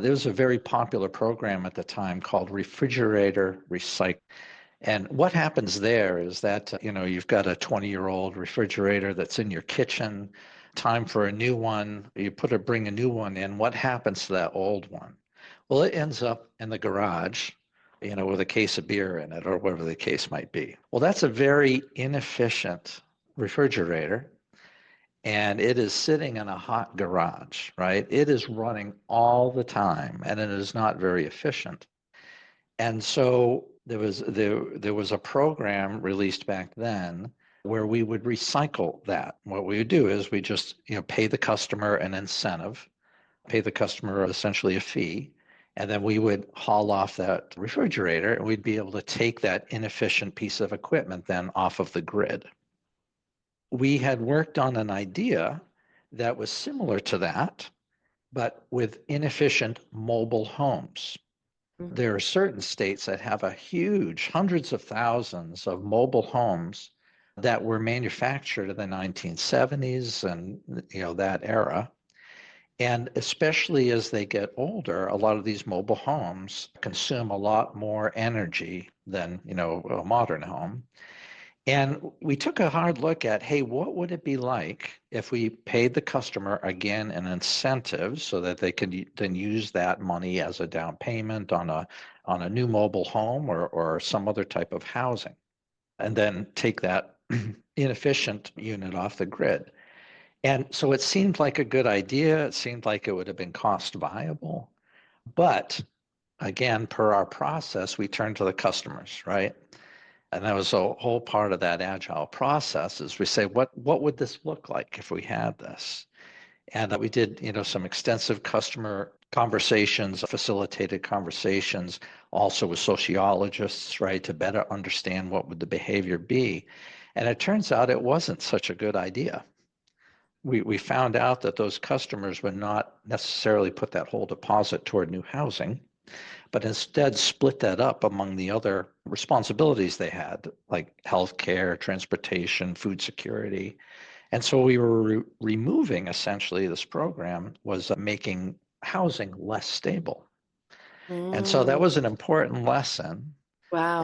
There was a very popular program at the time called Refrigerator Recycle. And what happens there is that, you've got a 20-year-old refrigerator that's in your kitchen, time for a new one. Bring a new one in. What happens to that old one? Well, it ends up in the garage, with a case of beer in it or whatever the case might be. Well, that's a very inefficient refrigerator, and it is sitting in a hot garage, right? It is running all the time, and it is not very efficient. And so there was a program released back then where we would recycle that. What we would do is we just pay the customer an incentive, pay the customer essentially a fee, and then we would haul off that refrigerator, and we'd be able to take that inefficient piece of equipment then off of the grid. We had worked on an idea that was similar to that, but with inefficient mobile homes. There are certain states that have a huge, hundreds of thousands of mobile homes that were manufactured in the 1970s and that era. And especially as they get older, a lot of these mobile homes consume a lot more energy than a modern home. And we took a hard look at, hey, what would it be like if we paid the customer again an incentive so that they could then use that money as a down payment on a new mobile home or some other type of housing, and then take that inefficient unit off the grid. And so it seemed like a good idea. It seemed like it would have been cost viable. But again, per our process, we turned to the customers, right? And that was a whole part of that agile process is we say, what would this look like if we had this? And we did, some extensive customer conversations, facilitated conversations, also with sociologists, right, to better understand what would the behavior be. And it turns out it wasn't such a good idea. We found out that those customers would not necessarily put that whole deposit toward new housing, but instead split that up among the other responsibilities they had, like healthcare, transportation, food security. And so we were removing essentially this program was making housing less stable. And so that Mm, was an important lesson. wow.